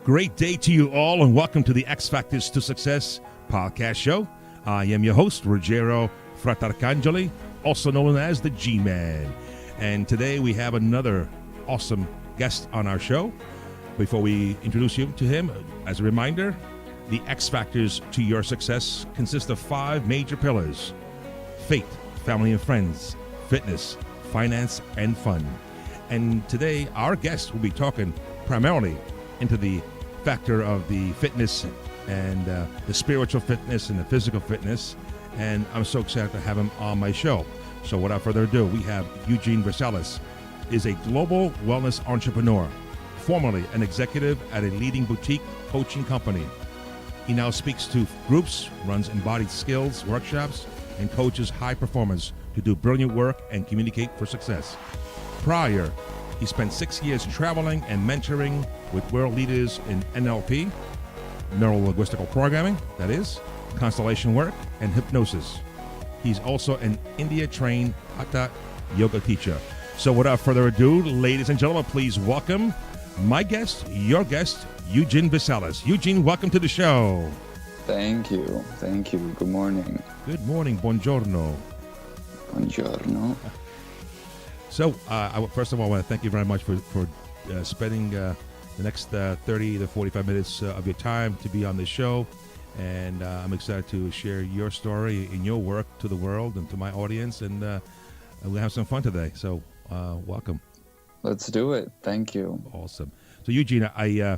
Great day to you all, and welcome to the X Factors to Success podcast show. I am your host, Ruggiero Fratarcangeli, also known as the G-Man. And today we have another awesome guest on our show. Before we introduce you to him, as a reminder, the X Factors to your success consist of 5 major pillars: faith, family and friends, fitness, finance, and fun. And today our guest will be talking primarily into the factor of the fitness and the spiritual fitness and the physical fitness, and I'm so excited to have him on my show. So without further ado, we have Eugene Vassilas. Is a global wellness entrepreneur, formerly an executive at a leading boutique coaching company. He now speaks to groups, runs embodied skills workshops, and coaches high performers to do brilliant work and communicate for success. Prior, he spent 6 years traveling and mentoring with world leaders in NLP, neuro-linguistical programming, that is, Constellation Work, and hypnosis. He's also an India-trained Hatha yoga teacher. So without further ado, ladies and gentlemen, please welcome my guest, your guest, Eugene Vassilas. Eugene, welcome to the show. Thank you. Good morning. Good morning. Buongiorno. Buongiorno. So, first of all, I want to thank you very much for spending the next 30 to 45 minutes of your time to be on this show. And I'm excited to share your story and your work to the world and to my audience. And we'll have some fun today. So, welcome. Let's do it. Thank you. Awesome. So, Eugene, I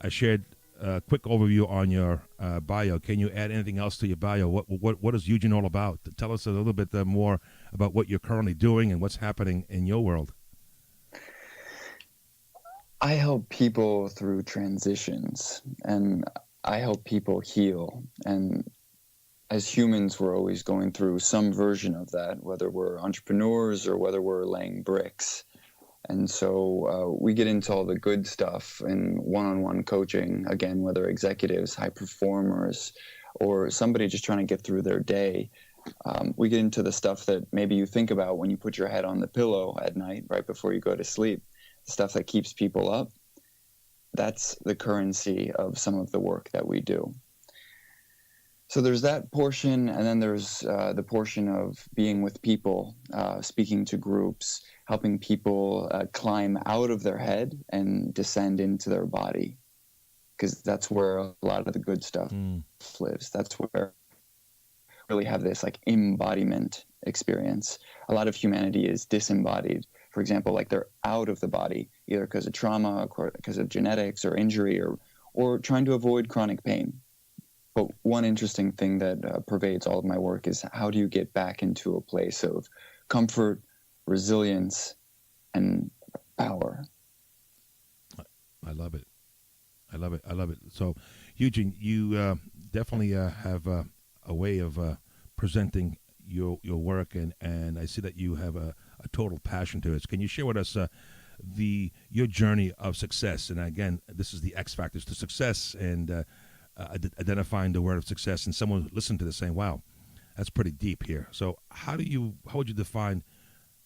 shared a quick overview on your bio. Can you add anything else to your bio? What is Eugene all about? Tell us a little bit more about what you're currently doing and what's happening in your world. I help people through transitions, and I help people heal. And as humans, we're always going through some version of that, whether we're entrepreneurs or whether we're laying bricks. And so we get into all the good stuff in one-on-one coaching, again, whether executives, high performers, or somebody just trying to get through their day. We get into the stuff that maybe you think about when you put your head on the pillow at night, right before you go to sleep, the stuff that keeps people up. That's the currency of some of the work that we do. So there's that portion, and then there's the portion of being with people, speaking to groups, helping people climb out of their head and descend into their body, because that's where a lot of the good stuff lives. That's where we really have this like embodiment experience. A lot of humanity is disembodied. For example, like they're out of the body, either because of trauma, or because of genetics or injury, or trying to avoid chronic pain. But one interesting thing that pervades all of my work is how do you get back into a place of comfort, resilience, and power. I love it. So, Eugene, you definitely have a way of presenting your work, and I see that you have a total passion to it. Can you share with us your journey of success? And again, this is the X Factors to Success, and identifying the word of success. And someone listened to this saying, "Wow, that's pretty deep here." So, how would you define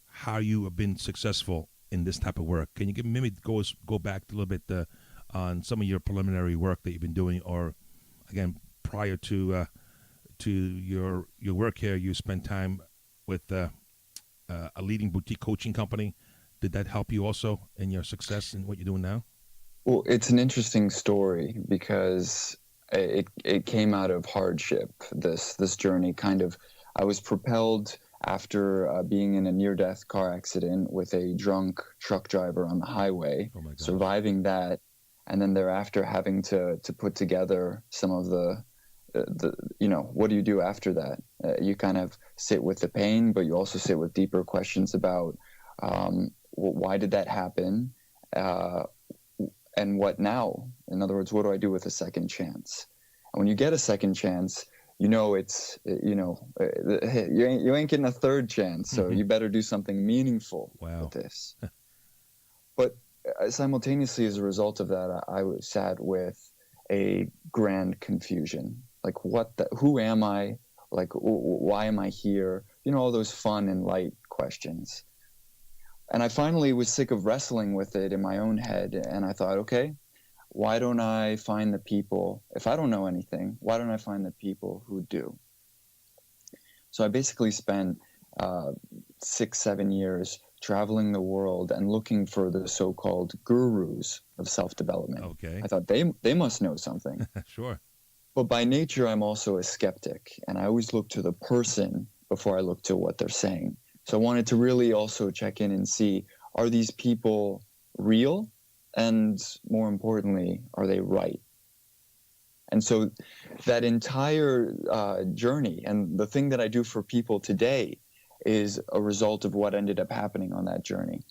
how you have been successful in this type of work? Can you maybe go back a little bit on some of your preliminary work that you've been doing, or again prior to your work here, you spent time with a leading boutique coaching company. Did that help you also in your success in what you're doing now? Well, it's an interesting story because it came out of hardship. This journey I was propelled after being in a near-death car accident with a drunk truck driver on the highway, surviving that, and then thereafter having to put together some of the what do you do after that? You kind of sit with the pain, but you also sit with deeper questions about why did that happen, and what now? In other words, what do I do with a second chance? And when you get a second chance, you ain't getting a third chance, so you better do something meaningful with this. But simultaneously, as a result of that, I was sat with a grand confusion. Like, who am I? Like, why am I here? All those fun and light questions. And I finally was sick of wrestling with it in my own head, and I thought, okay, why don't I find the people, if I don't know anything, why don't I find the people who do? So I basically spent 6-7 years traveling the world and looking for the so-called gurus of self-development. Okay. I thought they must know something. Sure. But by nature, I'm also a skeptic, and I always look to the person before I look to what they're saying. So I wanted to really also check in and see, are these people real? And more importantly, are they right? And so that entire journey, and the thing that I do for people today, is a result of what ended up happening on that journey,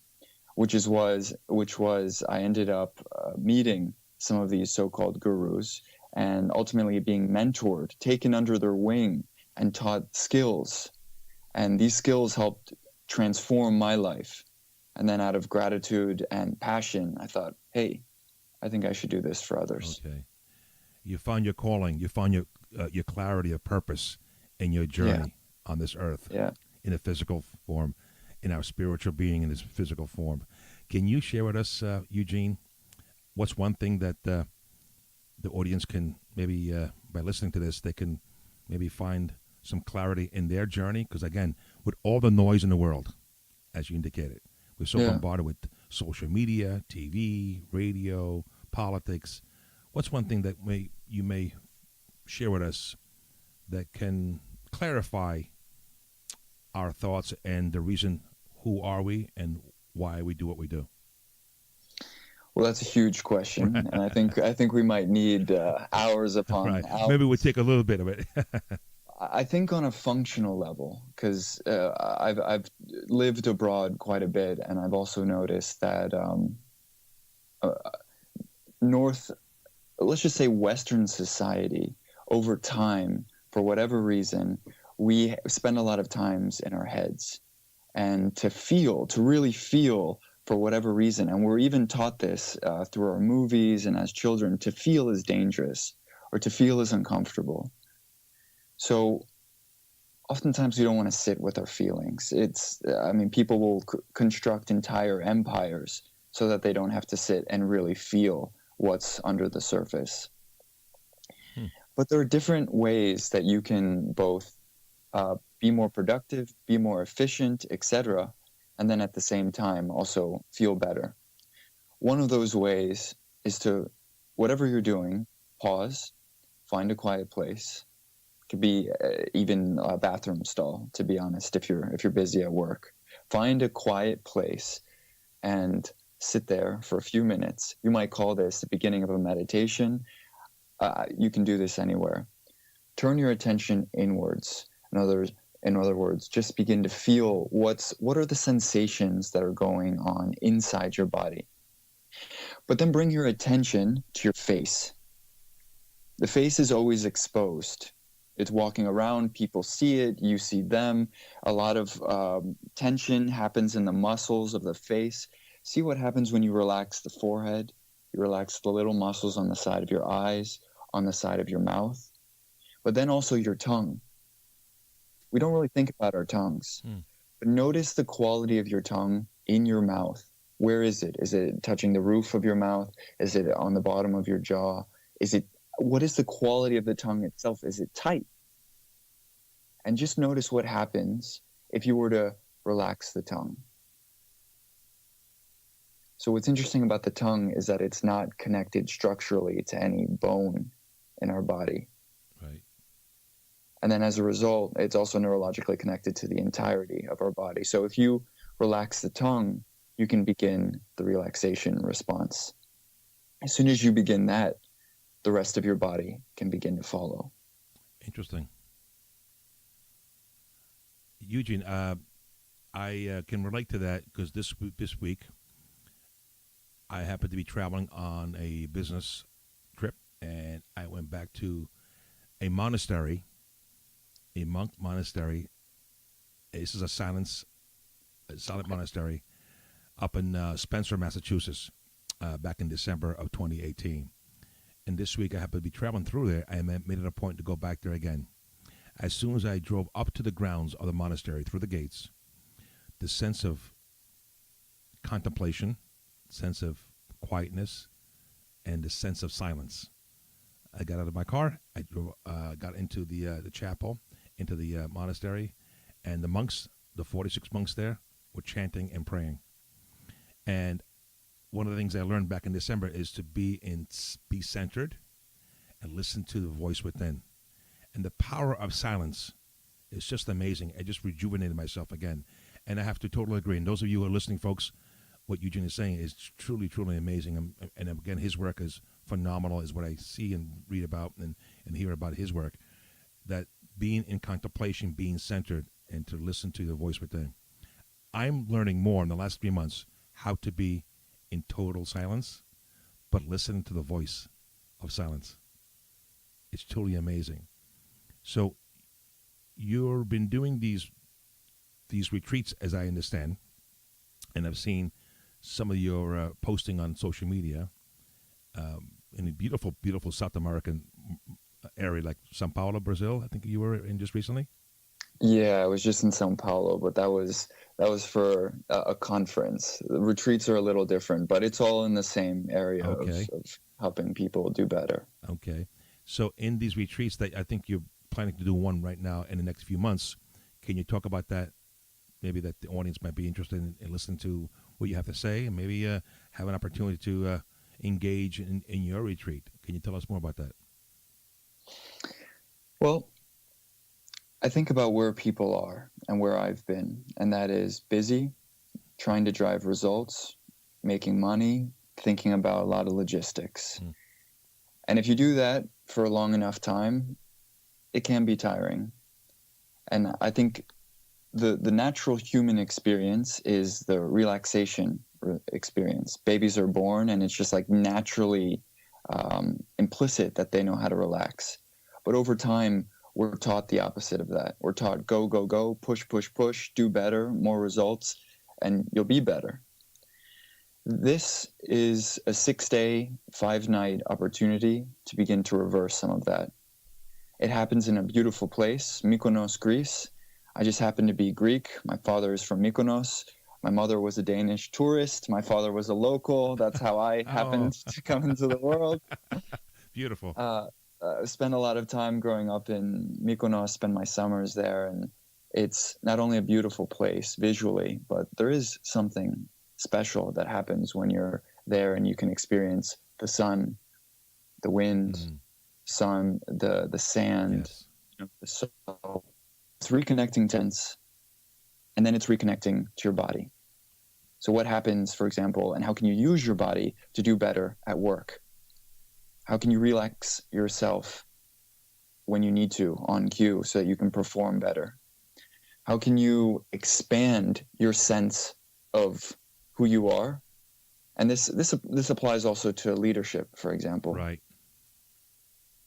which was I ended up meeting some of these so-called gurus and ultimately being mentored, taken under their wing, and taught skills. And these skills helped transform my life. And then out of gratitude and passion, I thought, hey, I think I should do this for others. Okay. You found your calling. You found your clarity of purpose in your journey on this earth, in a physical form, in our spiritual being in this physical form. Can you share with us, Eugene, what's one thing that the audience can maybe, by listening to this, they can maybe find some clarity in their journey? Because again, with all the noise in the world, as you indicated, we're so bombarded with social media, TV, radio, politics. What's one thing that you may share with us that can clarify our thoughts and the reason who are we and why we do what we do? Well, that's a huge question, and I think we might need hours upon hours. Maybe we'll take a little bit of it. I think on a functional level, because I've lived abroad quite a bit, and I've also noticed that let's just say Western society, over time, for whatever reason, we spend a lot of times in our heads, and to really feel for whatever reason, and we're even taught this through our movies and as children, to feel is dangerous or to feel is uncomfortable. So oftentimes we don't want to sit with our feelings. People will construct entire empires so that they don't have to sit and really feel what's under the surface. But there are different ways that you can both be more productive, be more efficient, etc., and then at the same time also feel better. One of those ways is to, whatever you're doing, pause, find a quiet place. It could be even a bathroom stall, to be honest, if you're busy at work. Find a quiet place and sit there for a few minutes. You might call this the beginning of a meditation. You can do this anywhere. Turn your attention inwards. In other words, just begin to feel what are the sensations that are going on inside your body. But then bring your attention to your face. The face is always exposed. It's walking around, people see it, you see them. A lot of tension happens in the muscles of the face. See what happens when you relax the forehead, you relax the little muscles on the side of your eyes, on the side of your mouth, but then also your tongue. We don't really think about our tongues, but notice the quality of your tongue in your mouth. Where is it? Is it touching the roof of your mouth? Is it on the bottom of your jaw? What is the quality of the tongue itself? Is it tight? And just notice what happens if you were to relax the tongue. So what's interesting about the tongue is that it's not connected structurally to any bone in our body. Right. And then as a result, it's also neurologically connected to the entirety of our body. So if you relax the tongue, you can begin the relaxation response. As soon as you begin that, the rest of your body can begin to follow. Interesting. Eugene, I can relate to that because this week I happened to be traveling on a business trip, and I went back to a monastery, a monk monastery. This is a silent monastery up in Spencer, Massachusetts, back in December of 2018. And this week I happened to be traveling through there. I made it a point to go back there again. As soon as I drove up to the grounds of the monastery, through the gates, the sense of contemplation, sense of quietness, and the sense of silence. I got out of my car. I drove, got into the chapel, into the monastery, and the monks, the 46 monks there, were chanting and praying. And one of the things I learned back in December is to be centered and listen to the voice within. And the power of silence is just amazing. I just rejuvenated myself again. And I have to totally agree. And those of you who are listening, folks, what Eugene is saying is truly, truly amazing. And again, his work is phenomenal, is what I see and read about and hear about his work. That being in contemplation, being centered, and to listen to the voice within. I'm learning more in the last 3 months how to be in total silence, but listen to the voice of silence. It's totally amazing. So you've been doing these retreats, as I understand, and I've seen some of your posting on social media in a beautiful, beautiful South American area like Sao Paulo, Brazil. I think you were in just recently. Yeah, I was just in Sao Paulo, but that was for a conference. The retreats are a little different, but it's all in the same area of helping people do better. Okay. So in these retreats, that I think you're planning to do one right now in the next few months, can you talk about that? Maybe that the audience might be interested in listening to what you have to say, and maybe have an opportunity to engage in your retreat. Can you tell us more about that? Well, I think about where people are and where I've been, and that is busy, trying to drive results, making money, thinking about a lot of logistics. Mm. And if you do that for a long enough time, it can be tiring. And I think the natural human experience is the relaxation experience. Babies are born, and it's just like naturally implicit that they know how to relax. But over time, we're taught the opposite of that. We're taught go, go, go, push, push, push, do better, more results, and you'll be better. This is a 6-day, 5-night opportunity to begin to reverse some of that. It happens in a beautiful place, Mykonos, Greece. I just happen to be Greek. My father is from Mykonos. My mother was a Danish tourist. My father was a local. That's how I happened to come into the world. Beautiful. Spent a lot of time growing up in Mykonos, spend my summers there, and it's not only a beautiful place visually, but there is something special that happens when you're there and you can experience the sun, the wind, sun, the sand, the soul. It's reconnecting tense, and then it's reconnecting to your body. So what happens, for example, and how can you use your body to do better at work? How can you relax yourself when you need to on cue so that you can perform better? How can you expand your sense of who you are? And this applies also to leadership, for example. Right.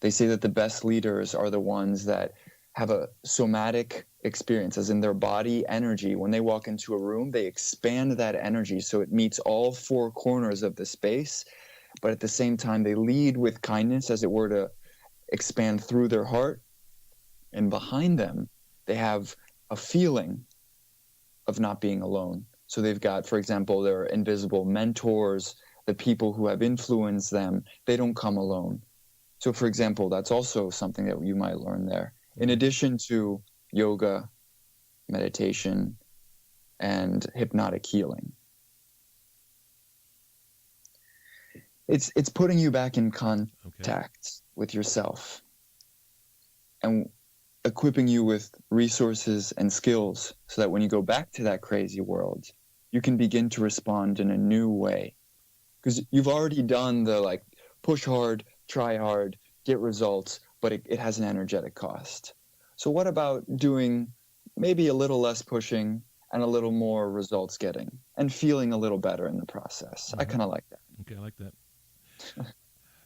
They say that the best leaders are the ones that have a somatic experience, as in their body energy. When they walk into a room, they expand that energy so it meets all 4 corners of the space. But at the same time, they lead with kindness, as it were, to expand through their heart. And behind them, they have a feeling of not being alone. So they've got, for example, their invisible mentors, the people who have influenced them. They don't come alone. So, for example, that's also something that you might learn there. In addition to yoga, meditation, and hypnotic healing. It's putting you back in contact with yourself and equipping you with resources and skills so that when you go back to that crazy world, you can begin to respond in a new way. Because you've already done the push hard, try hard, get results, but it has an energetic cost. So what about doing maybe a little less pushing and a little more results getting and feeling a little better in the process? I kind of like that. Okay, I like that.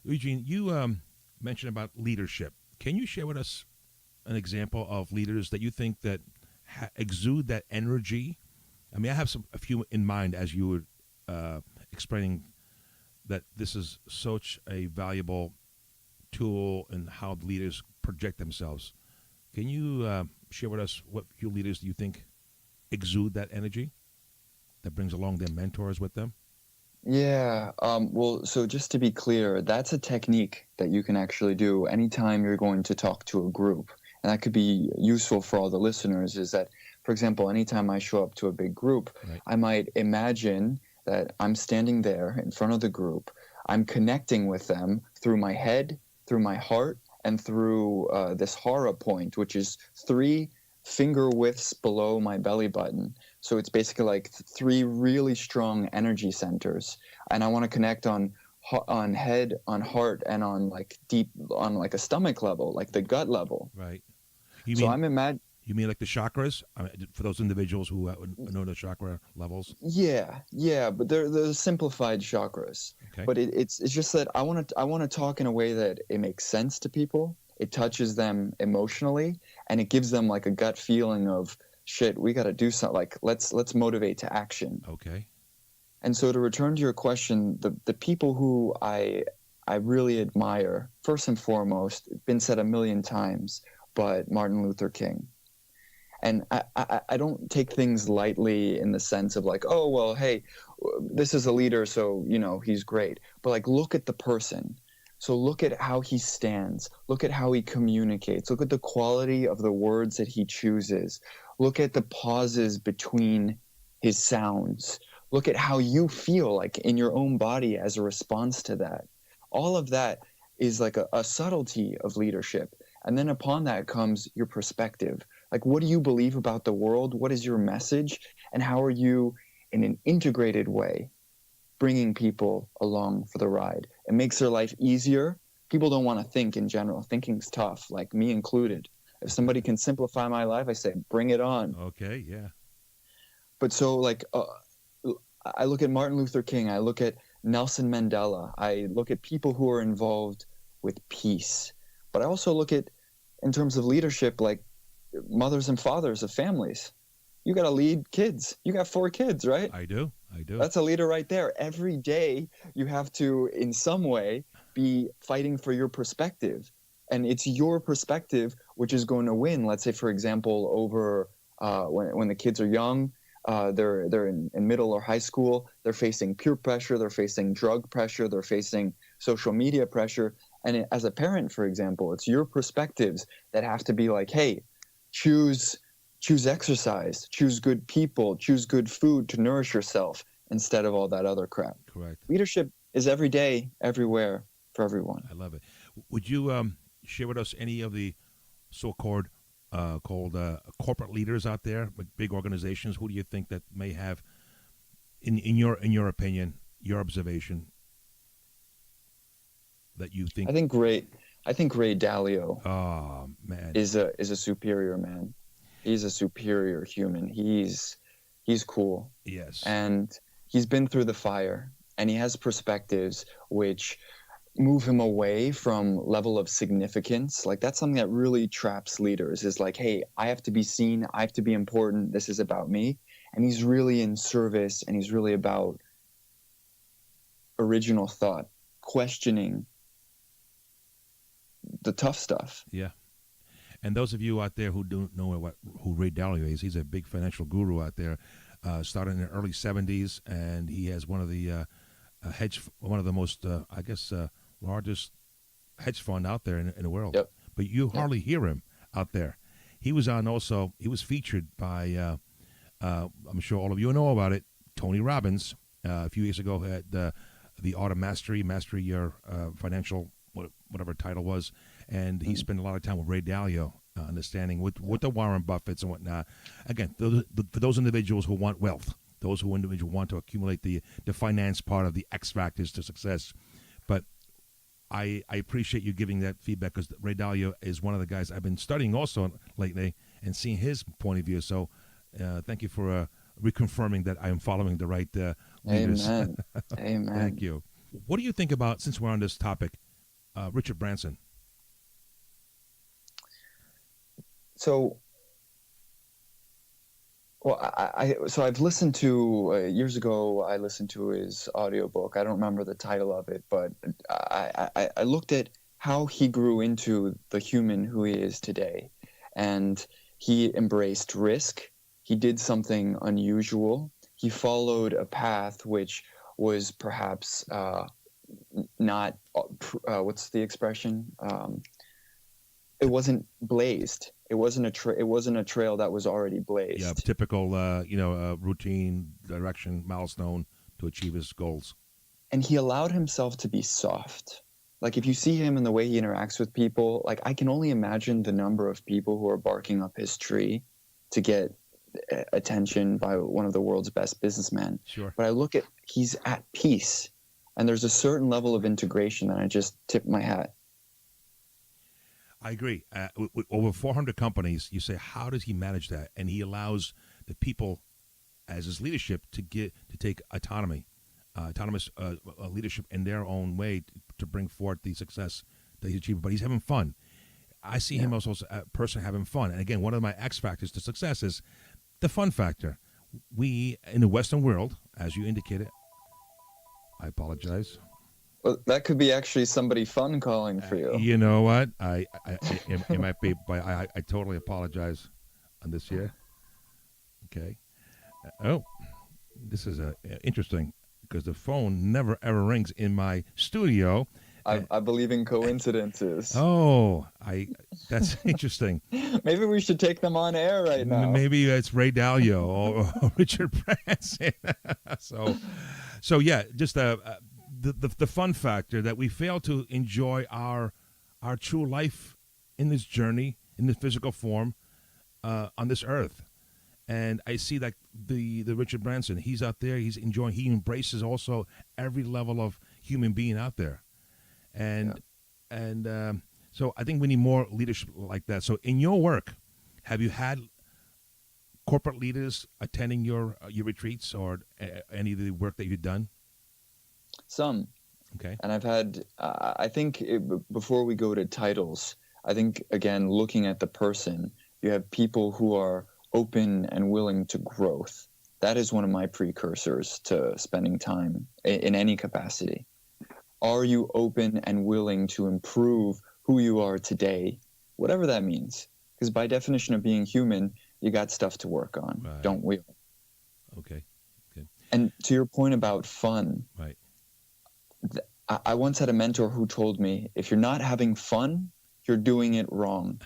Eugene, you mentioned about leadership. Can you share with us an example of leaders that you think that exude that energy? I mean, I have a few in mind as you were explaining that this is such a valuable tool in how leaders project themselves. Can you share with us what few leaders do you think exude that energy that brings along their mentors with them? Yeah. Well, so just to be clear, that's a technique that you can actually do anytime you're going to talk to a group. And that could be useful for all the listeners is that, for example, anytime I show up to a big group, Right. I might imagine that I'm standing there in front of the group. I'm connecting with them through my head, through my heart, and through this hara point, which is 3 finger widths below my belly button. So it's basically like 3 really strong energy centers, and I want to connect on head, on heart, and on like deep, on like a stomach level, like the gut level. Right. You So mean I'm imag you mean like the chakras? For those individuals who know the chakra levels. yeah, but they're simplified chakras. Okay. But it's just that I want to talk in a way that it makes sense to people. It touches them emotionally, and it gives them like a gut feeling of shit. We got to do something. Like let's motivate to action. Okay. And so to return to your question, the people who I really admire, first and foremost, been said a million times, but Martin Luther King. And I don't take things lightly in the sense of like, oh, well, hey, this is a leader, so, he's great. But like, look at the person. So look at how he stands. Look at how he communicates. Look at the quality of the words that he chooses. Look at the pauses between his sounds. Look at how you feel like in your own body as a response to that. All of that is like a subtlety of leadership. And then upon that comes your perspective. Like, what do you believe about the world? What is your message? And how are you, in an integrated way, bringing people along for the ride? It makes their life easier. People don't want to think in general. Thinking's tough, like me included. If somebody can simplify my life, I say, bring it on. Okay. Yeah. But so, like, I look at Martin Luther King. I look at Nelson Mandela. I look at people who are involved with peace. But I also look at, in terms of leadership, like mothers and fathers of families. You got to lead kids. You got 4 kids, right? I do. I do. That's a leader right there. Every day you have to, in some way, be fighting for your perspective. And it's your perspective which is going to win. Let's say, for example, over when the kids are young, they're in middle or high school, they're facing peer pressure, they're facing drug pressure, they're facing social media pressure. And as a parent, for example, it's your perspectives that have to be like, hey, choose exercise, choose good people, choose good food to nourish yourself instead of all that other crap. Correct. Leadership is every day, everywhere, for everyone. I love it. Would you share with us any of the so-called called corporate leaders out there with big organizations? Who do you think that may have, in your opinion, your observation, that you think? I think Ray Dalio Oh man, is a superior man. He's a superior human. He's cool. yes. And he's been through the fire, and he has perspectives which move him away from level of significance. Like, that's something that really traps leaders, is like, hey, I have to be seen, I have to be important, this is about me. And he's really in service, and he's really about original thought, questioning the tough stuff. Yeah. And those of you out there who don't know who Ray Dalio is, he's a big financial guru out there. Started in the early '70s, and he has one of the one of the most, largest hedge fund out there in the world. Yep. But you hardly hear him out there. He was on also. He was featured by. I'm sure all of you know about it. Tony Robbins a few years ago had the Art of Mastery your financial whatever title was, and he spent a lot of time with Ray Dalio, understanding with the Warren Buffetts and whatnot. Again, for those individuals who want wealth, those who individuals want to accumulate the finance part of the X factors to success. But I appreciate you giving that feedback, because Ray Dalio is one of the guys I've been studying also lately and seeing his point of view. So thank you for reconfirming that I am following the right leaders. Amen. Amen. Thank you. What do you think about, since we're on this topic, Richard Branson? So, well, so I've listened to years ago. I listened to his audiobook. I don't remember the title of it, but I looked at how he grew into the human who he is today, and he embraced risk. He did something unusual. He followed a path which was perhaps not, what's the expression? It wasn't blazed. It wasn't a trail that was already blazed. Yeah, typical, routine, direction, milestone to achieve his goals. And he allowed himself to be soft. Like if you see him and the way he interacts with people, like I can only imagine the number of people who are barking up his tree to get attention by one of the world's best businessmen. Sure. But I look at, he's at peace, and there's a certain level of integration that I just tip my hat. I agree. With over 400 companies, you say, how does he manage that? And he allows the people, as his leadership, to take autonomous leadership in their own way to bring forth the success that he's achieved. But he's having fun. I see him also as a person having fun. And again, one of my X factors to success is the fun factor. We, in the Western world, as you indicated, I apologize. Well, that could be actually somebody fun calling for you. You know what? It might be, but I totally apologize on this here. Okay. This is interesting because the phone never ever rings in my studio. I believe in coincidences. That's interesting. Maybe we should take them on air right now. Maybe it's Ray Dalio or Richard Branson. So yeah, just the fun factor that we fail to enjoy our true life in this journey, in this physical form, on this earth. And I see that the Richard Branson, he's out there, he's enjoying, he embraces also every level of human being out there. So I think we need more leadership like that. So in your work, have you had corporate leaders attending your retreats or any of the work that you've done? Some. Okay. And I've had, I think before we go to titles, I think, again, looking at the person, you have people who are open and willing to growth. That is one of my precursors to spending time in any capacity. Are you open and willing to improve who you are today, whatever that means? Because by definition of being human, you got stuff to work on, right. Don't we? Okay. And to your point about fun, right? I once had a mentor who told me, if you're not having fun, you're doing it wrong.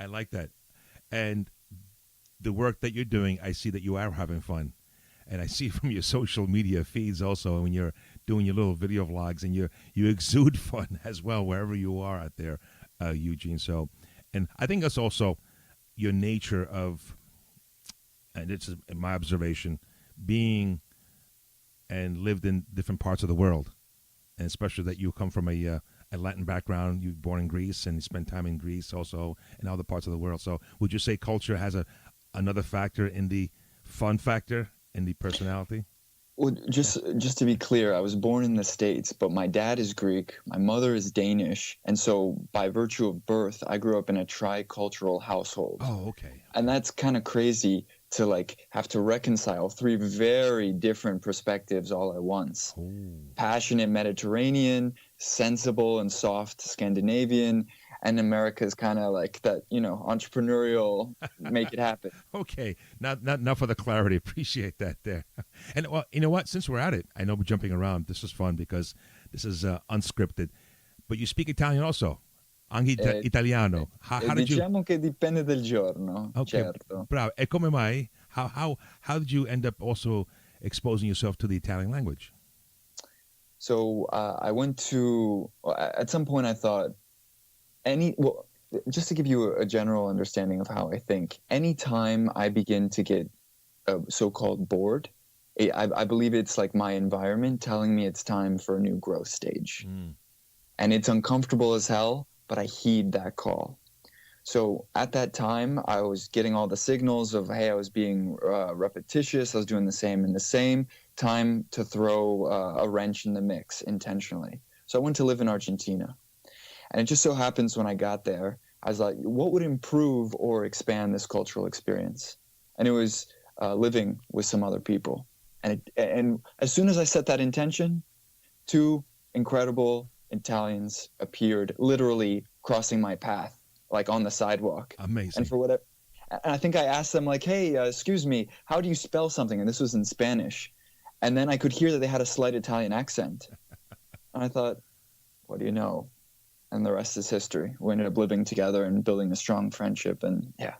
I like that. And the work that you're doing, I see that you are having fun. And I see from your social media feeds also when you're doing your little video vlogs, and you exude fun as well wherever you are out there, Eugene. So, and I think that's also your nature of, and it's my observation, being and lived in different parts of the world, and especially that you come from a Latin background. You were born in Greece and you spent time in Greece also and other parts of the world. So would you say culture has another factor in the fun factor in the personality? Well, just to be clear, I was born in the States, but my dad is Greek, my mother is Danish, and so by virtue of birth, I grew up in a tricultural household. Oh, okay. And that's kind of crazy to have to reconcile three very different perspectives all at once. Ooh. Passionate Mediterranean, sensible and soft Scandinavian, and America's kind of like that, entrepreneurial, make it happen. Okay, not enough for the clarity. Appreciate that there. And well, you know what? Since we're at it, I know we're jumping around. This is fun because this is unscripted. But you speak Italian also, anche italiano. How did you? Diciamo che dipende del giorno. Okay, certo. bravo. E come mai? How did you end up also exposing yourself to the Italian language? So I went to. At some point, I thought. Just to give you a general understanding of how I think, anytime I begin to get so-called bored, I believe it's like my environment telling me it's time for a new growth stage. Mm. And it's uncomfortable as hell, but I heed that call. So at that time, I was getting all the signals of, hey, I was being repetitious, I was doing the same and the same, time to throw a wrench in the mix intentionally. So I went to live in Argentina. And it just so happens when I got there, I was like, what would improve or expand this cultural experience? And it was living with some other people. And as soon as I set that intention, 2 incredible Italians appeared, literally crossing my path, like on the sidewalk. Amazing. And I think I asked them, like, hey, excuse me, how do you spell something? And this was in Spanish. And then I could hear that they had a slight Italian accent. And I thought, what do you know? And the rest is history. We ended up living together and building a strong friendship. And yeah.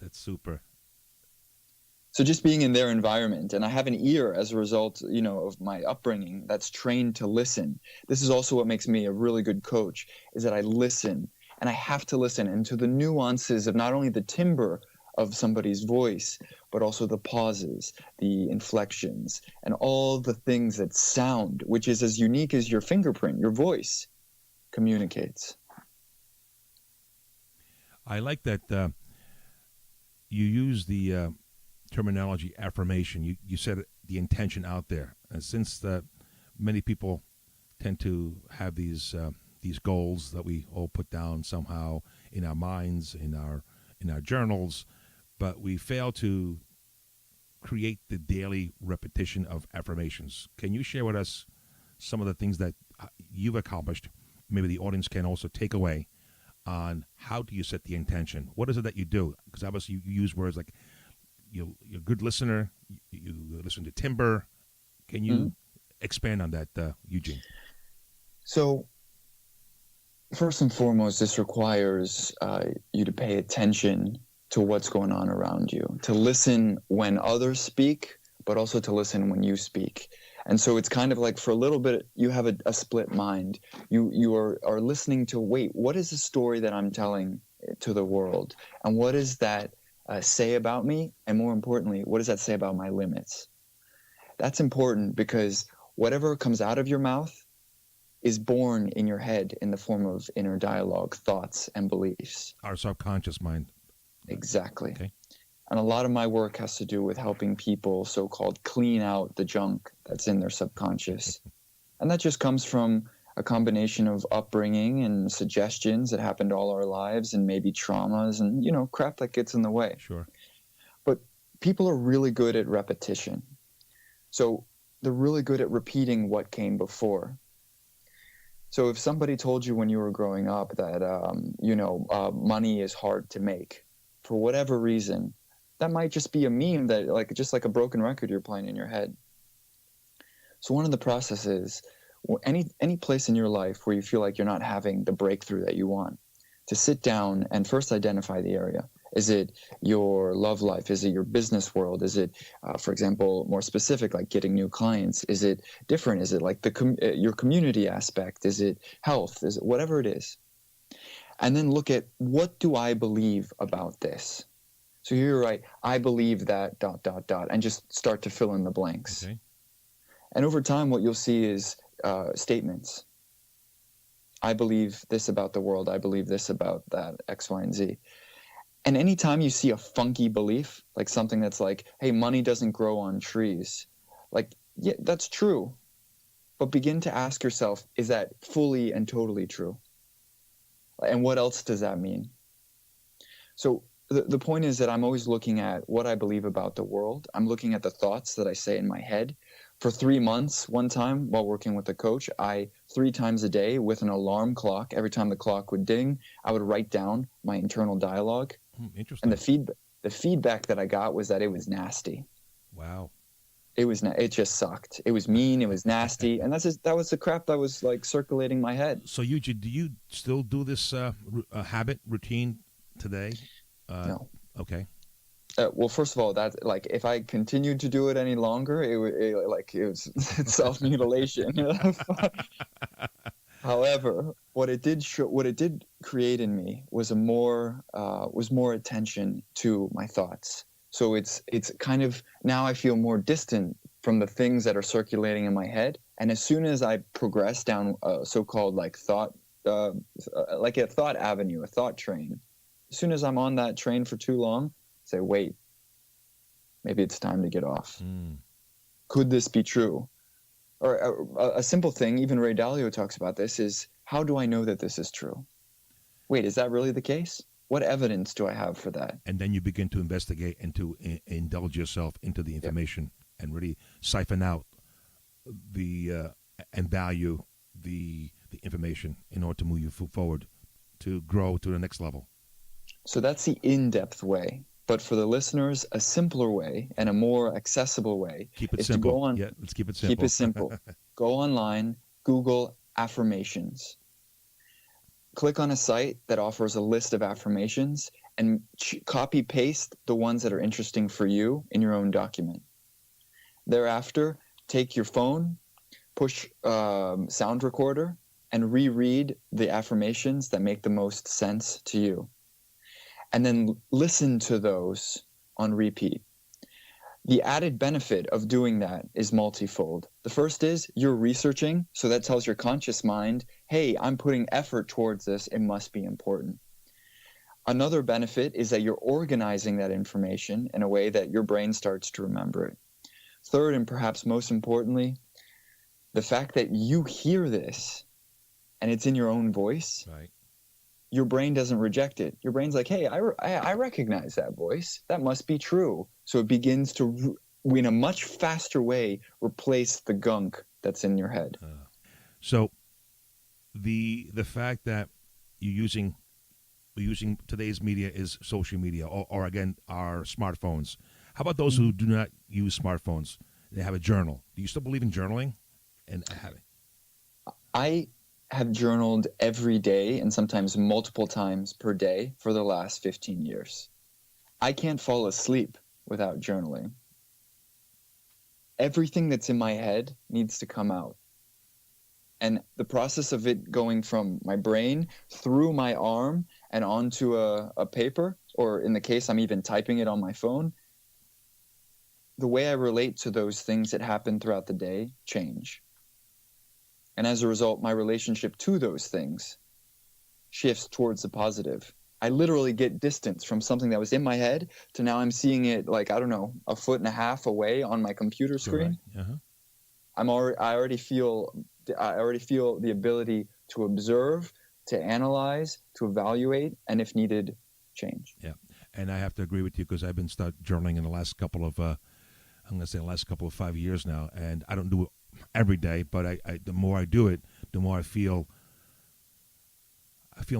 That's super. So just being in their environment, and I have an ear as a result, of my upbringing that's trained to listen. This is also what makes me a really good coach, is that I listen, and I have to listen into the nuances of not only the timbre of somebody's voice, but also the pauses, the inflections, and all the things that sound, which is as unique as your fingerprint, your voice communicates. I like that you use the terminology affirmation. You said the intention out there, and since many people tend to have these goals that we all put down somehow in our minds, in our journals, but we fail to create the daily repetition of affirmations. Can you share with us some of the things that you've accomplished? Maybe the audience can also take away on how do you set the intention? What is it that you do? Because obviously you use words like you're a good listener, you listen to timbre. Can you expand on that, Eugene? So first and foremost, this requires you to pay attention to what's going on around you, to listen when others speak, but also to listen when you speak. And so it's kind of like for a little bit, you have a split mind. You are listening to, wait, what is the story that I'm telling to the world? And what does that say about me? And more importantly, what does that say about my limits? That's important because whatever comes out of your mouth is born in your head in the form of inner dialogue, thoughts, and beliefs. Our subconscious mind. Exactly. Okay. And a lot of my work has to do with helping people so-called clean out the junk that's in their subconscious. And that just comes from a combination of upbringing and suggestions that happened all our lives and maybe traumas and, crap that gets in the way. Sure. But people are really good at repetition. So they're really good at repeating what came before. So if somebody told you when you were growing up that, money is hard to make for whatever reason, that might just be a meme that just like a broken record you're playing in your head. So one of the processes, any place in your life where you feel like you're not having the breakthrough that you want, to sit down and first identify the area. Is it your love life? Is it your business world? Is it, for example, more specific, like getting new clients? Is it different? Is it like your community aspect? Is it health? Is it whatever it is? And then look at, what do I believe about this? So here you're right, I believe that ... and just start to fill in the blanks. Okay. And over time, what you'll see is statements. I believe this about the world. I believe this about that, X, Y, and Z. And anytime you see a funky belief, like something that's like, hey, money doesn't grow on trees, yeah, that's true. But begin to ask yourself, is that fully and totally true? And what else does that mean? So the point is that I'm always looking at what I believe about the world. I'm looking at the thoughts that I say in my head. For 3 months, one time while working with a coach, 3 times a day with an alarm clock, every time the clock would ding, I would write down my internal dialogue. Interesting. And the feedback that I got was that it was nasty. Wow. It just sucked. It was mean. It was nasty. And that was the crap that was circulating my head. So Eugene, do you still do this habit routine today? No. Okay. Well, first of all, that if I continued to do it any longer, it was self-mutilation. However, what it did create in me was more attention to my thoughts. So it's kind of, now I feel more distant from the things that are circulating in my head. And as soon as I progress down a so-called thought, like a thought avenue, a thought train, as soon as I'm on that train for too long, say, wait, maybe it's time to get off. Could this be true? Or a simple thing, even Ray Dalio talks about this, is how do I know that this is true? Wait, is that really the case? What evidence do I have for that? And then you begin to investigate and to indulge yourself into the information and really siphon out and value the information in order to move you forward, to grow to the next level. So that's the in-depth way. But for the listeners, a simpler way and a more accessible way Keep it is simple. to go on. Yeah, let's keep it simple. Keep it simple. Go online, Google affirmations. Click on a site that offers a list of affirmations and copy paste the ones that are interesting for you in your own document. Thereafter, take your phone, push sound recorder, and reread the affirmations that make the most sense to you. And then listen to those on repeat. The added benefit of doing that is multifold. The first is you're researching, so that tells your conscious mind, hey, I'm putting effort towards this, it must be important. Another benefit is that you're organizing that information in a way that your brain starts to remember it. Third, and perhaps most importantly, the fact that you hear this and it's in your own voice, Right. Your brain doesn't reject it. Your brain's like, hey, I recognize that voice. That must be true. So it begins to, in a much faster way, replace the gunk that's in your head. So the fact that you're using today's media is social media, or again, our smartphones. How about those who do not use smartphones? They have a journal. Do you still believe in journaling? And I have journaled every day and sometimes multiple times per day for the last 15 years. I can't fall asleep without journaling. Everything that's in my head needs to come out. And the process of it going from my brain through my arm and onto a paper, or in the case I'm even typing it on my phone, the way I relate to those things that happen throughout the day change. And as a result, my relationship to those things shifts towards the positive. I literally get distance from something that was in my head to now I'm seeing it like, I don't know, 1.5 feet away on my computer screen. Right. Uh-huh. I already feel the ability to observe, to analyze, to evaluate, and if needed, change. Yeah. And I have to agree with you because I've been journaling in the last couple of, the last couple of 5 years now, and I don't do it every day, but I the more I do it, the more I feel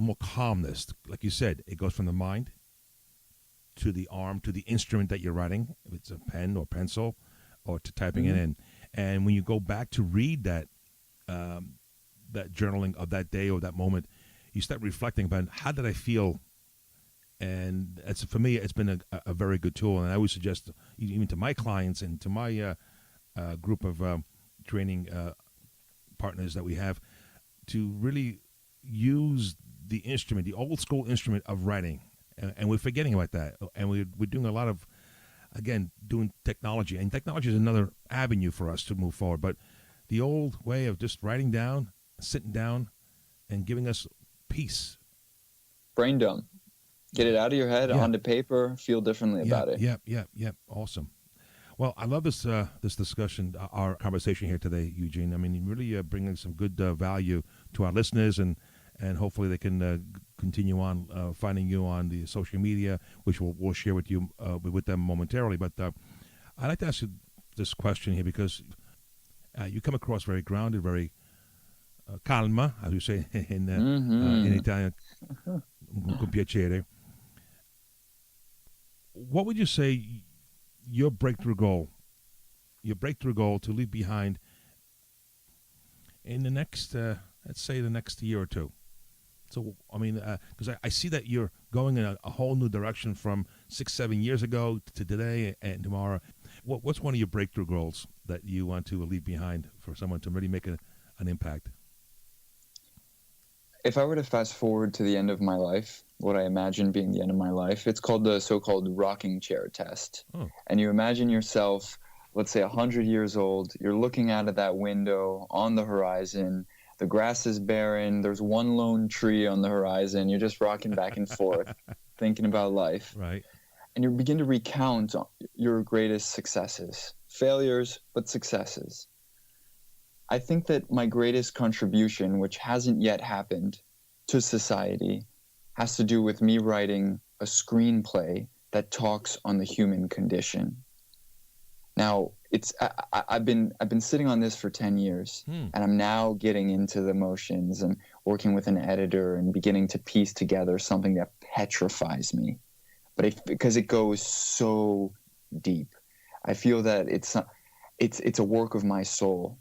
more calmness. Like you said, it goes from the mind to the arm to the instrument that you're writing, if it's a pen or pencil, or to typing it in. And when you go back to read that that journaling of that day or that moment, you start reflecting about how did I feel. And for me, it's been a very good tool. And I always suggest, even to my clients and to my group of training partners that we have, to really use the instrument, the old school instrument of writing. And we're forgetting about that. And we're doing a lot of, again, doing technology. And technology is another avenue for us to move forward. But the old way of just writing down, sitting down, and giving us peace. Brain dump. Get it out of your head, onto paper, feel differently about it. Yep. Awesome. Well, I love this this discussion, our conversation here today, Eugene. I mean, you're really bringing some good value to our listeners, and hopefully they can continue on finding you on the social media, which we'll share with you with them momentarily. But I'd like to ask you this question here because you come across very grounded, very calma, as you say in Italian, con piacere. What would you say your breakthrough goal to leave behind in the next, let's say, the next year or two? So, I mean, because I see that you're going in a whole new direction from 6-7 years ago to today and tomorrow. What's one of your breakthrough goals that you want to leave behind for someone to really make an impact? If I were to fast forward to the end of my life, what I imagine being the end of my life, it's called the so-called rocking chair test. Oh. And you imagine yourself, let's say 100 years old, you're looking out of that window on the horizon, the grass is barren, there's one lone tree on the horizon, you're just rocking back and forth, thinking about life. Right. And you begin to recount your greatest successes, failures, but successes. I think that my greatest contribution, which hasn't yet happened to society, has to do with me writing a screenplay that talks on the human condition. Now, I've been sitting on this for 10 years, and I'm now getting into the motions and working with an editor and beginning to piece together something that petrifies me. but because it goes so deep, I feel that it's a work of my soul.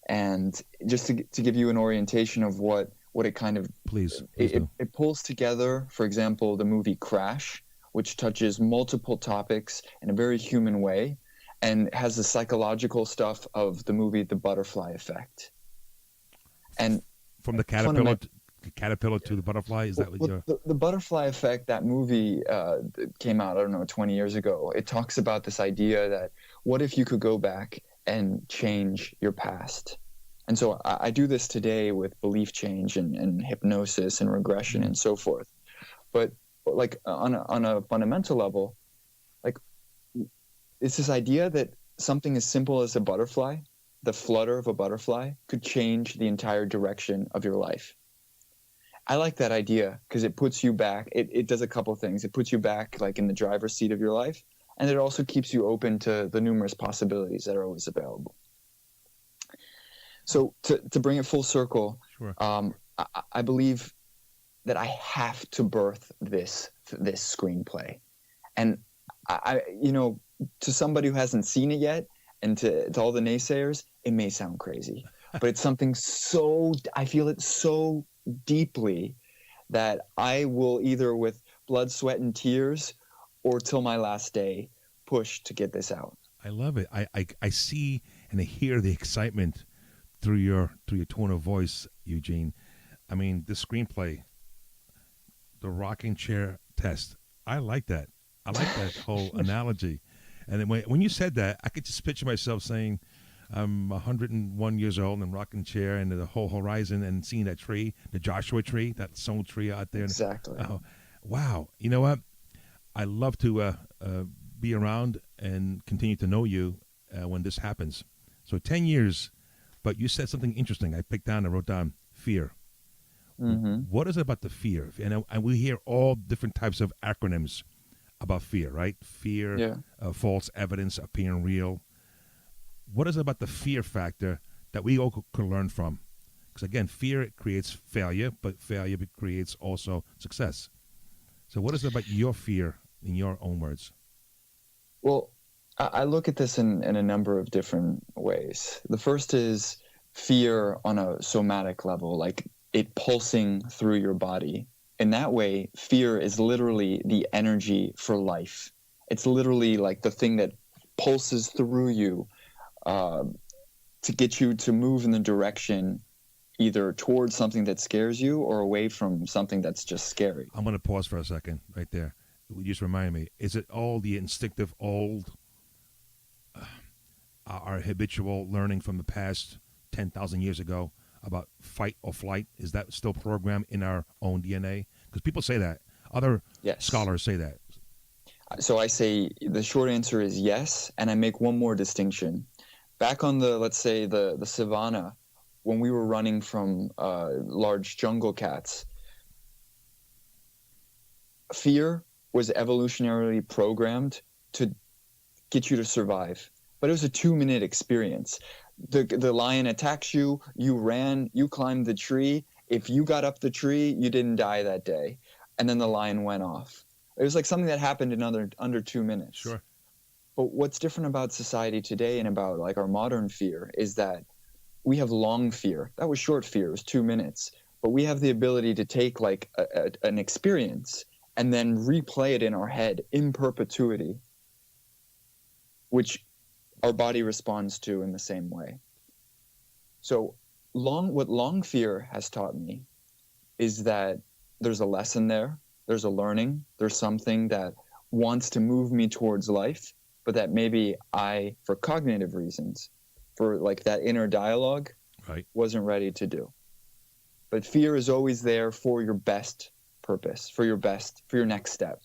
And just to give you an orientation of what it kind of Please it, do. it pulls together, for example, the movie Crash, which touches multiple topics in a very human way, and has the psychological stuff of the movie The Butterfly Effect. And from the caterpillar to the butterfly, is that what you're... The Butterfly Effect, that movie came out, I don't know, 20 years ago. It talks about this idea that what if you could go back and change your past? And so I do this today with belief change and hypnosis and regression and so forth. But like on a fundamental level, like it's this idea that something as simple as a butterfly, the flutter of a butterfly, could change the entire direction of your life. I like that idea because it puts you back. It does a couple of things. It puts you back like in the driver's seat of your life, and it also keeps you open to the numerous possibilities that are always available. So to bring it full circle, Sure. I believe that I have to birth this screenplay, and I to somebody who hasn't seen it yet, and to all the naysayers, it may sound crazy, but it's something I feel it so deeply that I will either with blood, sweat, and tears, or till my last day, push to get this out. I love it. I see and I hear the excitement through your tone of voice, Eugene. I mean, the screenplay, the rocking chair test. I like that. I like that whole analogy. And then when you said that, I could just picture myself saying, I'm 101 years old and rocking chair and the whole horizon and seeing that tree, the Joshua tree, that soul tree out there. Exactly. Oh, wow. You know what? I love to be around and continue to know you when this happens. So 10 years, but you said something interesting. I picked down and wrote down fear. Mm-hmm. What is it about the fear? And we hear all different types of acronyms about fear, right? Fear, Yeah. False evidence appearing real. What is it about the fear factor that we all could learn from? Because again, fear creates failure, but failure creates also success. So what is it about your fear in your own words? Well, I look at this in a number of different ways. The first is fear on a somatic level, like it pulsing through your body. In that way, fear is literally the energy for life. It's literally like the thing that pulses through you to get you to move in the direction either towards something that scares you or away from something that's just scary. I'm going to pause for a second right there. You just remind me, is it all the instinctive old, our habitual learning from the past 10,000 years ago about fight or flight? Is that still programmed in our own DNA? Because people say that. Other scholars say that. So I say the short answer is yes, and I make one more distinction. Back on let's say the savannah, when we were running from large jungle cats, fear was evolutionarily programmed to get you to survive. But it was a 2-minute experience. The lion attacks you, you ran, you climbed the tree. If you got up the tree, you didn't die that day. And then the lion went off. It was like something that happened in under 2 minutes. Sure. But what's different about society today and about like our modern fear is that we have long fear. That was short fear. It was 2 minutes. But we have the ability to take like an experience and then replay it in our head in perpetuity, which our body responds to in the same way. So what long fear has taught me is that there's a lesson there, there's a learning, there's something that wants to move me towards life, but that maybe I, for cognitive reasons, for like that inner dialogue, wasn't ready to do. But fear is always there for your best purpose, for your next step.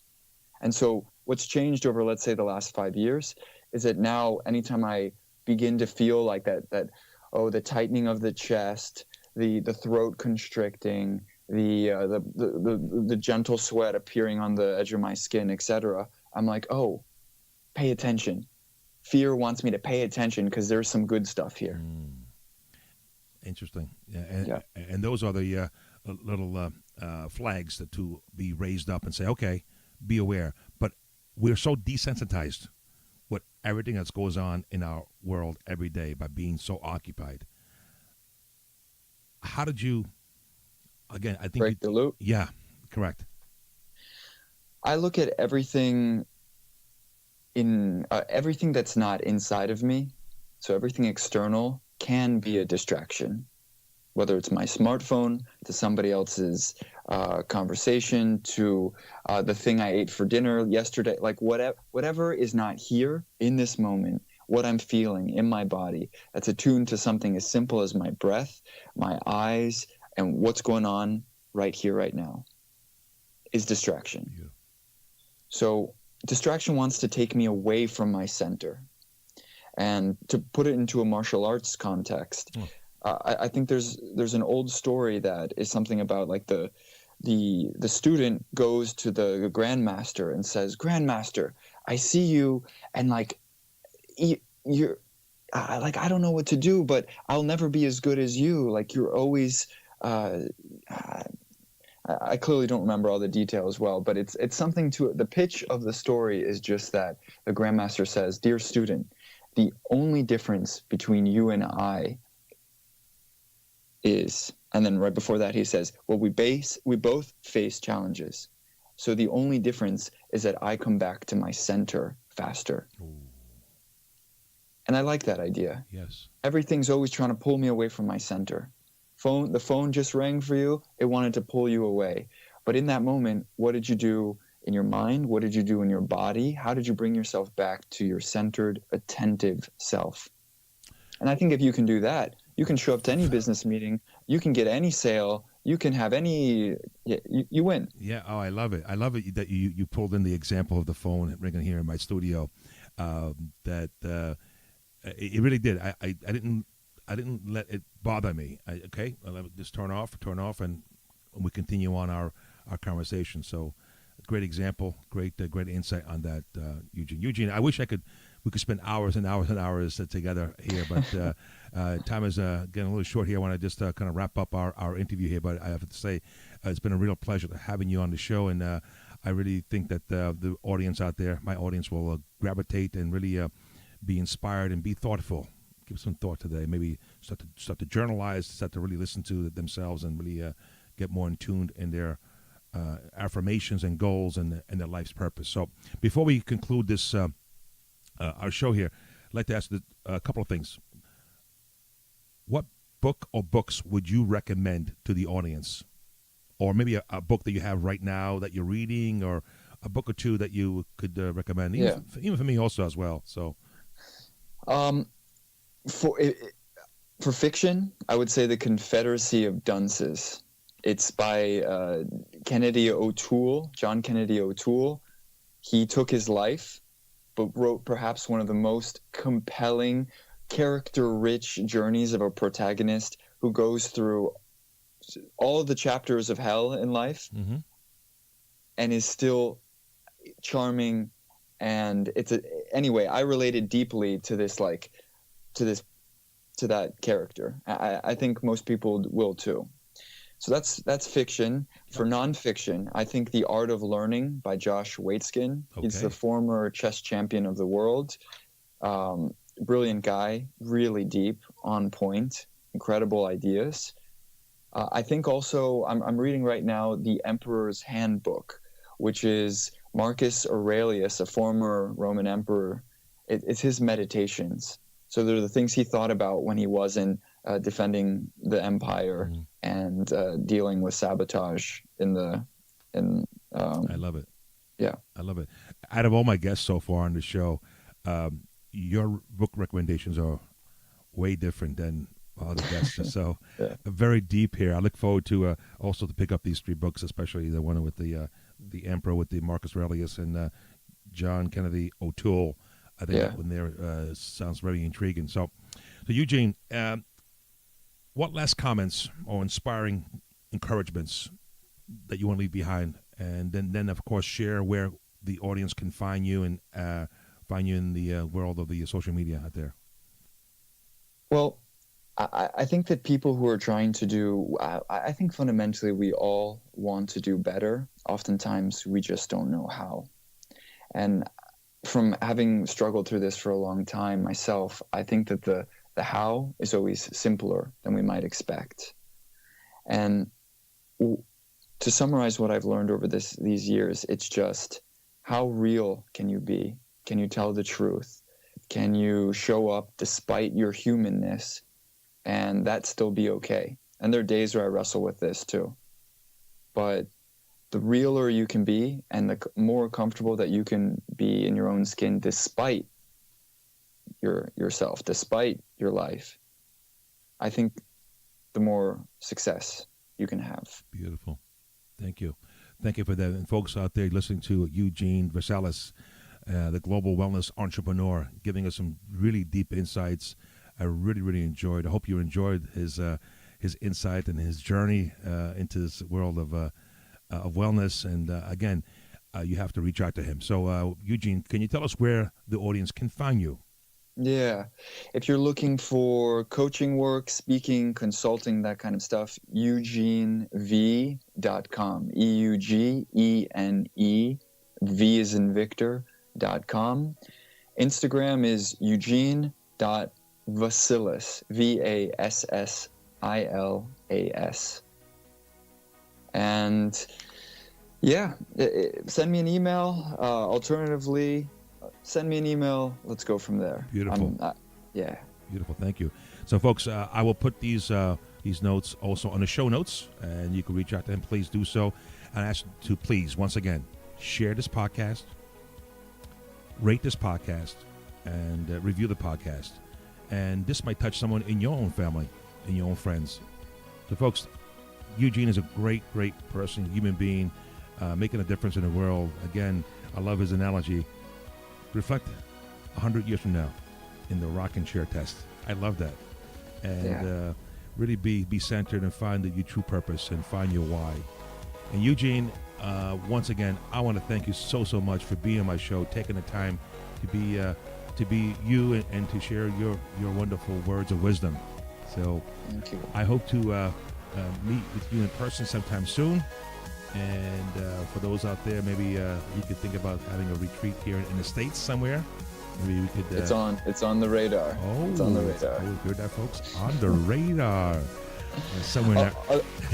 And so what's changed over, let's say, the last 5 years is that now anytime I begin to feel like that the tightening of the chest, the throat constricting, the gentle sweat appearing on the edge of my skin, etc., I'm like, oh, pay attention. Fear wants me to pay attention because there's some good stuff here. Interesting. And those are the little flags to be raised up and say, okay, be aware. But we're so desensitized with everything that goes on in our world every day by being so occupied. How did you, again, I think break the loop? Yeah, correct. I look at everything in everything that's not inside of me. So everything external can be a distraction, whether it's my smartphone, to somebody else's conversation, to the thing I ate for dinner yesterday, like whatever is not here in this moment, what I'm feeling in my body, that's attuned to something as simple as my breath, my eyes, and what's going on right here, right now, is distraction. Yeah. So distraction wants to take me away from my center. And to put it into a martial arts context, I think there's an old story that is something about like the student goes to the grandmaster and says, "Grandmaster, I see you, and like you're like, I don't know what to do, but I'll never be as good as you. Like you're always." I clearly don't remember all the details well, but it's something to it. The pitch of the story is just that the grandmaster says, "Dear student, the only difference between you and I is," and then right before that he says, "Well, we both face challenges. So the only difference is that I come back to my center faster." Ooh. And I like that idea. Yes. Everything's always trying to pull me away from my center. The phone just rang for you, it wanted to pull you away. But in that moment, what did you do in your mind? What did you do in your body? How did you bring yourself back to your centered, attentive self? And I think if you can do that, you can show up to any business meeting, you can get any sale, you can have any, you win. Yeah, oh, I love it. I love it that you pulled in the example of the phone ringing here in my studio. It really did. I didn't let it bother me. I'll let it just turn off, and we continue on our conversation. So, great example, great insight on that, Eugene. Eugene, I wish we could spend hours and hours and hours together here, but time is getting a little short here. I want to just kind of wrap up our interview here, but I have to say it's been a real pleasure having you on the show, and I really think that the audience out there, my audience, will gravitate and really be inspired and be thoughtful. Give some thought today. Maybe start to journalize, start to really listen to themselves, and really get more in tune in their affirmations and goals and their life's purpose. So before we conclude this our show here, I'd like to ask a couple of things. What book or books would you recommend to the audience? Or maybe a book that you have right now that you're reading, or a book or two that you could recommend, even for me also as well. So, for fiction, I would say The Confederacy of Dunces. It's by John Kennedy O'Toole. He took his life, but wrote perhaps one of the most compelling, character-rich journeys of a protagonist who goes through all of the chapters of hell in life, mm-hmm. and is still charming. And anyway, I related deeply to that character. I think most people will too. So that's fiction. For nonfiction, I think The Art of Learning by Josh Waitzkin. Okay. He's the former chess champion of the world. Brilliant guy, really deep, on point, incredible ideas. I think also I'm reading right now The Emperor's Handbook, which is Marcus Aurelius, a former Roman emperor. It's his meditations. So they're the things he thought about when he wasn't defending the empire, mm-hmm. and dealing with sabotage I love it. Yeah, I love it. Out of all my guests so far on the show, your book recommendations are way different than other guests. So very deep here. I look forward to also to pick up these three books, especially the one with the Emperor, with the Marcus Aurelius and John Kennedy O'Toole. I think that one there sounds very intriguing. So Eugene, what last comments or inspiring encouragements that you want to leave behind, and then of course share where the audience can find you and find you in the world of the social media out there? Well, I think that people who are trying to do, I think fundamentally we all want to do better. Oftentimes we just don't know how. And from having struggled through this for a long time myself, I think that the how is always simpler than we might expect. And to summarize what I've learned over these years, it's just, how real can you be? Can you tell the truth? Can you show up despite your humanness and that still be okay? And there are days where I wrestle with this too. But the realer you can be and the more comfortable that you can be in your own skin despite yourself, despite your life, I think the more success you can have. Beautiful. Thank you. Thank you for that. And folks out there listening to Eugene Vassilas, the global wellness entrepreneur, giving us some really deep insights. I really, really enjoyed. I hope you enjoyed his insight and his journey into this world of wellness. And again, you have to reach out to him. So, Eugene, can you tell us where the audience can find you? Yeah. If you're looking for coaching work, speaking, consulting, that kind of stuff, EugeneV.com. EUGENE, V is in Victor.com. Instagram is Eugene.Vassilas, Vassilas. And yeah, send me an email. Alternatively, send me an email. Let's go from there. Beautiful. Yeah. Beautiful. Thank you. So, folks, I will put these notes also on the show notes, and you can reach out to him. Please do so. And I ask you to please, once again, share this podcast, rate this podcast, and review the podcast. And this might touch someone in your own family, in your own friends. So, folks, Eugene is a great, great person, human being, making a difference in the world. Again, I love his analogy. Reflect 100 years from now in the rocking chair test. I love that. And really be centered and find your true purpose and find your why. And Eugene, once again, I want to thank you so much for being on my show, taking the time to be you and to share your wonderful words of wisdom. So thank you. I hope to meet with you in person sometime soon. And for those out there, maybe you could think about having a retreat here in the States somewhere. Maybe we could. It's on the radar. Oh, it's on the radar. Oh, heard that, folks? On the radar. Somewhere.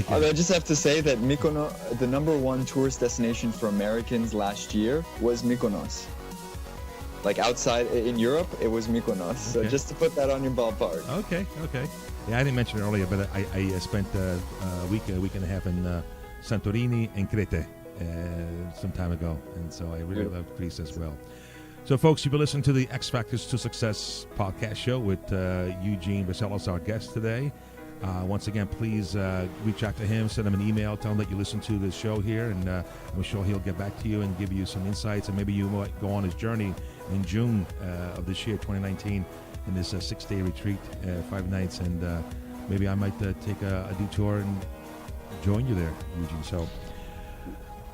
I just have to say that Mykonos, the #1 tourist destination for Americans last year, was Mykonos. Like outside in Europe, it was Mykonos. So just to put that on your ballpark. Okay. Yeah, I didn't mention it earlier, but I spent a week and a half in Santorini and Crete some time ago, and so I really love Greece as well. So, folks, you've been listening to the X Factors to Success podcast show with Eugene Vassilas, our guest today. Once again, please reach out to him, send him an email, tell him that you listen to this show here, and I'm sure he'll get back to you and give you some insights, and maybe you might go on his journey in June of this year, 2019, in this 6-day retreat, 5 nights, and maybe I might take a detour and join you there, Eugene. So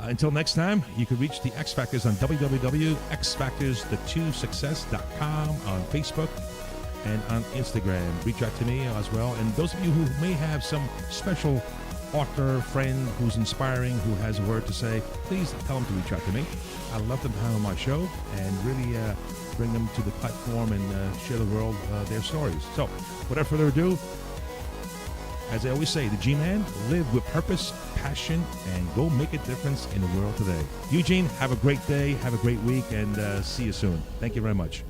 until next time, you can reach the X Factors on www.xfactors2success.com, on Facebook and on Instagram. Reach out to me as well. And those of you who may have some special author friend who's inspiring, who has a word to say, please tell them to reach out to me. I love them to have on my show and really bring them to the platform and share the world their stories. So without further ado, as I always say, the G-Man, live with purpose, passion, and go make a difference in the world today. Eugene, have a great day, have a great week, and see you soon. Thank you very much.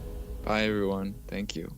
Bye, everyone. Thank you.